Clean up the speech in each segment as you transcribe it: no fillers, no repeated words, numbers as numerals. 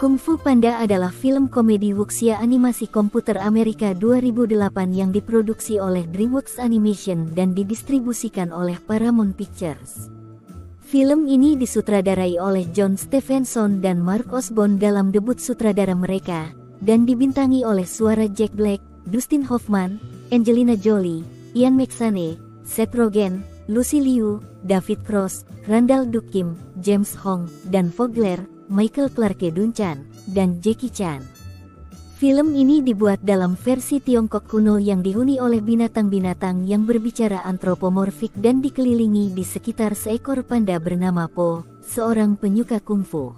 Kung Fu Panda adalah film komedi wuxia animasi komputer Amerika 2008 yang diproduksi oleh DreamWorks Animation dan didistribusikan oleh Paramount Pictures. Film ini disutradarai oleh John Stephenson dan Mark Osborne dalam debut sutradara mereka, dan dibintangi oleh suara Jack Black, Dustin Hoffman, Angelina Jolie, Ian McShane, Seth Rogen, Lucy Liu, David Cross, Randall Duk Kim, James Hong, Dan Fogler, Michael Clarke Duncan, dan Jackie Chan. Film ini dibuat dalam versi Tiongkok kuno yang dihuni oleh binatang-binatang yang berbicara antropomorfik dan dikelilingi di sekitar seekor panda bernama Po, seorang penyuka kungfu.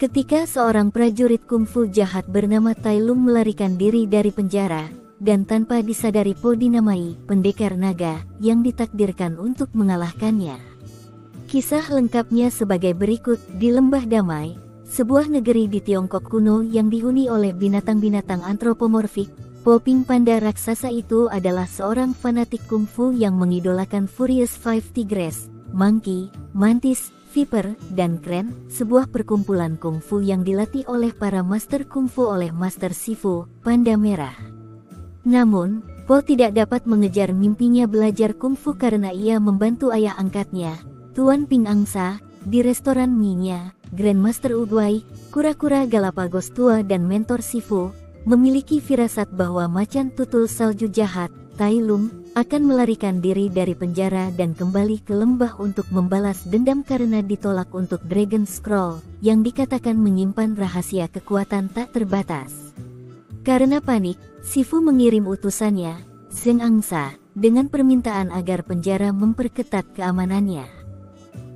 Ketika seorang prajurit kungfu jahat bernama Tai Lung melarikan diri dari penjara, dan tanpa disadari Po dinamai pendekar naga yang ditakdirkan untuk mengalahkannya. Kisah lengkapnya sebagai berikut. Di Lembah Damai, sebuah negeri di Tiongkok kuno yang dihuni oleh binatang-binatang antropomorfik, Po Ping panda raksasa itu adalah seorang fanatik kungfu yang mengidolakan Furious Five Tigres, Monkey, Mantis, Viper, dan Kren, sebuah perkumpulan kungfu yang dilatih oleh para master kungfu oleh Master Sifu, Panda Merah. Namun, Po tidak dapat mengejar mimpinya belajar kungfu karena ia membantu ayah angkatnya, Tuan Ping Angsa, di restoran mie-nya. Grandmaster Uguay, kura-kura Galapagos tua dan mentor Sifu, memiliki firasat bahwa macan tutul salju jahat, Tai Lung, akan melarikan diri dari penjara dan kembali ke lembah untuk membalas dendam karena ditolak untuk Dragon Scroll, yang dikatakan menyimpan rahasia kekuatan tak terbatas. Karena panik, Sifu mengirim utusannya, Zheng Angsa, dengan permintaan agar penjara memperketat keamanannya.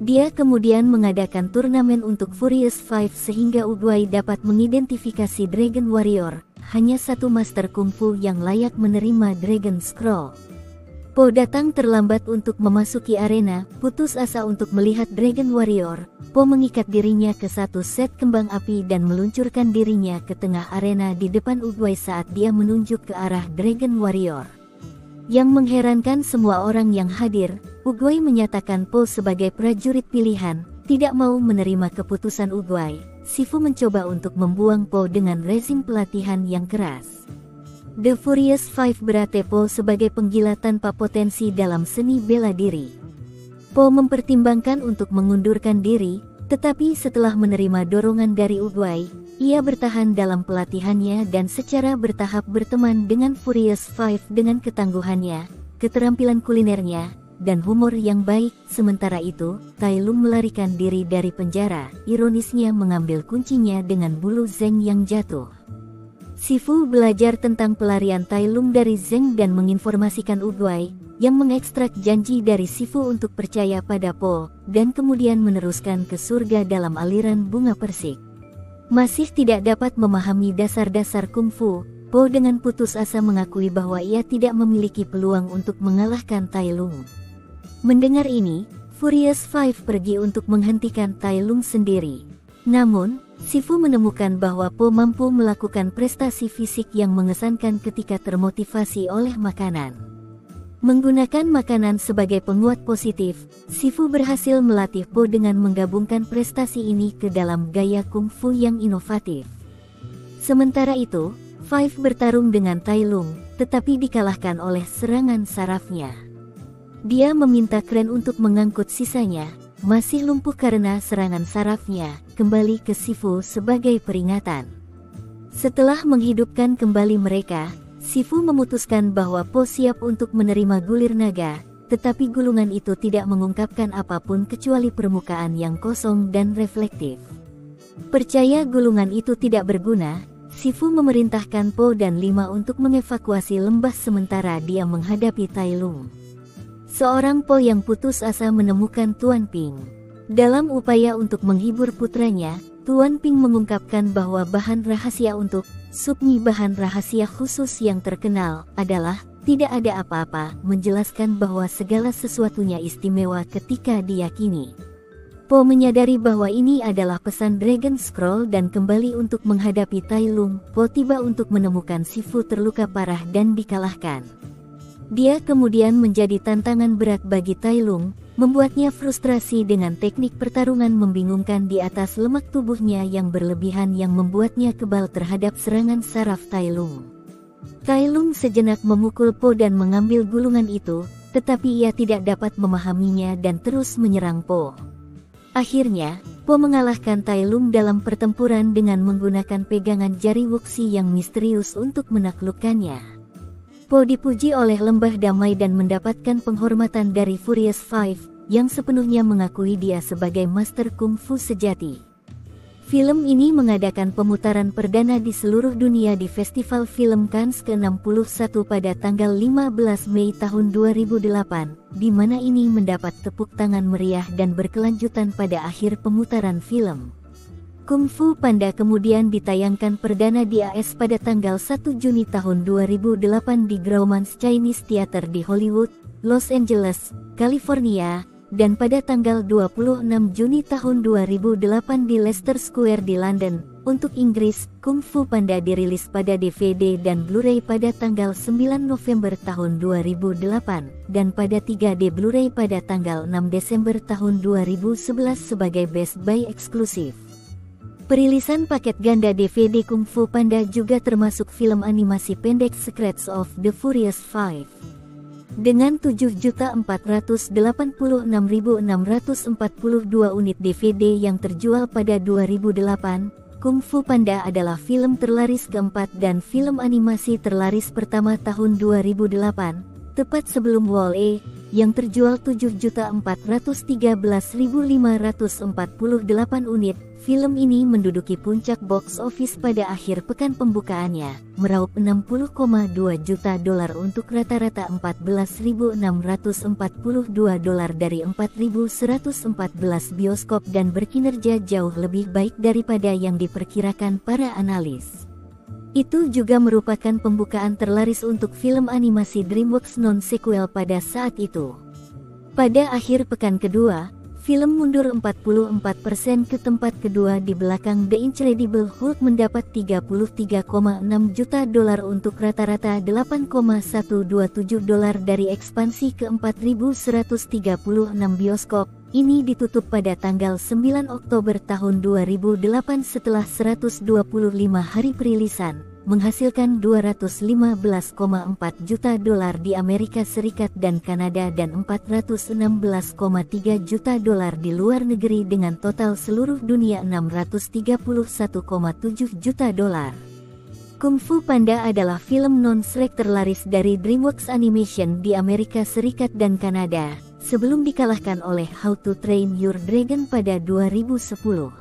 Dia kemudian mengadakan turnamen untuk Furious Five sehingga Uguay dapat mengidentifikasi Dragon Warrior, hanya satu master kungfu yang layak menerima Dragon Scroll. Po datang terlambat untuk memasuki arena, putus asa untuk melihat Dragon Warrior. Po mengikat dirinya ke satu set kembang api dan meluncurkan dirinya ke tengah arena di depan Uguay saat dia menunjuk ke arah Dragon Warrior. Yang mengherankan semua orang yang hadir, Uguay menyatakan Po sebagai prajurit pilihan, tidak mau menerima keputusan Uguay. Sifu mencoba untuk membuang Po dengan rezim pelatihan yang keras. The Furious Five berate Po sebagai penggila tanpa potensi dalam seni bela diri. Po mempertimbangkan untuk mengundurkan diri, tetapi setelah menerima dorongan dari Uguay, ia bertahan dalam pelatihannya dan secara bertahap berteman dengan Furious Five dengan ketangguhannya, keterampilan kulinernya, dan humor yang baik. Sementara itu, Tai Lung melarikan diri dari penjara, ironisnya mengambil kuncinya dengan bulu Zheng yang jatuh. Sifu belajar tentang pelarian Tai Lung dari Zheng dan menginformasikan Uguay, yang mengekstrak janji dari Sifu untuk percaya pada Po, dan kemudian meneruskan ke surga dalam aliran bunga persik. Masih tidak dapat memahami dasar-dasar kungfu, Po dengan putus asa mengakui bahwa ia tidak memiliki peluang untuk mengalahkan Tai Lung. Mendengar ini, Furious Five pergi untuk menghentikan Tai Lung sendiri. Namun, Sifu menemukan bahwa Po mampu melakukan prestasi fisik yang mengesankan ketika termotivasi oleh makanan. Menggunakan makanan sebagai penguat positif, Sifu berhasil melatih Po dengan menggabungkan prestasi ini ke dalam gaya kungfu yang inovatif. Sementara itu, Five bertarung dengan Tai Lung, tetapi dikalahkan oleh serangan sarafnya. Dia meminta Kren untuk mengangkut sisanya, masih lumpuh karena serangan sarafnya, kembali ke Sifu sebagai peringatan. Setelah menghidupkan kembali mereka, Sifu memutuskan bahwa Po siap untuk menerima gulir naga, tetapi gulungan itu tidak mengungkapkan apapun kecuali permukaan yang kosong dan reflektif. Percaya gulungan itu tidak berguna, Sifu memerintahkan Po dan Lima untuk mengevakuasi lembah sementara dia menghadapi Tai Lung. Seorang Po yang putus asa menemukan Tuan Ping. Dalam upaya untuk menghibur putranya, Tuan Ping mengungkapkan bahwa bahan rahasia untuk sup mie bahan rahasia khusus yang terkenal adalah tidak ada apa-apa, menjelaskan bahwa segala sesuatunya istimewa ketika diyakini. Po menyadari bahwa ini adalah pesan Dragon Scroll dan kembali untuk menghadapi Tai Lung. Po tiba untuk menemukan Sifu terluka parah dan dikalahkan. Dia kemudian menjadi tantangan berat bagi Tai Lung, membuatnya frustrasi dengan teknik pertarungan membingungkan di atas lemak tubuhnya yang berlebihan yang membuatnya kebal terhadap serangan saraf Tai Lung. Tai Lung sejenak memukul Po dan mengambil gulungan itu, tetapi ia tidak dapat memahaminya dan terus menyerang Po. Akhirnya, Po mengalahkan Tai Lung dalam pertempuran dengan menggunakan pegangan jari Wuxi yang misterius untuk menaklukkannya. Po dipuji oleh Lembah Damai dan mendapatkan penghormatan dari Furious Five, yang sepenuhnya mengakui dia sebagai master kungfu sejati. Film ini mengadakan pemutaran perdana di seluruh dunia di Festival Film Cannes ke-61 pada tanggal 15 Mei tahun 2008, di mana ini mendapat tepuk tangan meriah dan berkelanjutan pada akhir pemutaran film. Kung Fu Panda kemudian ditayangkan perdana di AS pada tanggal 1 Juni tahun 2008 di Grauman's Chinese Theater di Hollywood, Los Angeles, California, dan pada tanggal 26 Juni tahun 2008 di Leicester Square di London. Untuk Inggris, Kung Fu Panda dirilis pada DVD dan Blu-ray pada tanggal 9 November tahun 2008, dan pada 3D Blu-ray pada tanggal 6 Desember tahun 2011 sebagai Best Buy eksklusif. Perilisan paket ganda DVD Kung Fu Panda juga termasuk film animasi pendek Secrets of the Furious Five. Dengan 7.486.642 unit DVD yang terjual pada 2008, Kung Fu Panda adalah film terlaris keempat dan film animasi terlaris pertama tahun 2008, tepat sebelum Wall-E, yang terjual 7.413.548 unit. Film ini menduduki puncak box office pada akhir pekan pembukaannya, meraup $60,2 juta untuk rata-rata $14.642 dari 4.114 bioskop dan berkinerja jauh lebih baik daripada yang diperkirakan para analis. Itu juga merupakan pembukaan terlaris untuk film animasi DreamWorks non-sequel pada saat itu. Pada akhir pekan kedua, film mundur 44% ke tempat kedua di belakang The Incredible Hulk mendapat $33,6 juta untuk rata-rata $8,127 dari ekspansi ke 4.136 bioskop. Ini ditutup pada tanggal 9 Oktober tahun 2008 setelah 125 hari perilisan, menghasilkan $215,4 juta di Amerika Serikat dan Kanada dan $416,3 juta di luar negeri dengan total seluruh dunia $631,7 juta. Kung Fu Panda adalah film non-Shrek terlaris dari DreamWorks Animation di Amerika Serikat dan Kanada, sebelum dikalahkan oleh How to Train Your Dragon pada 2010.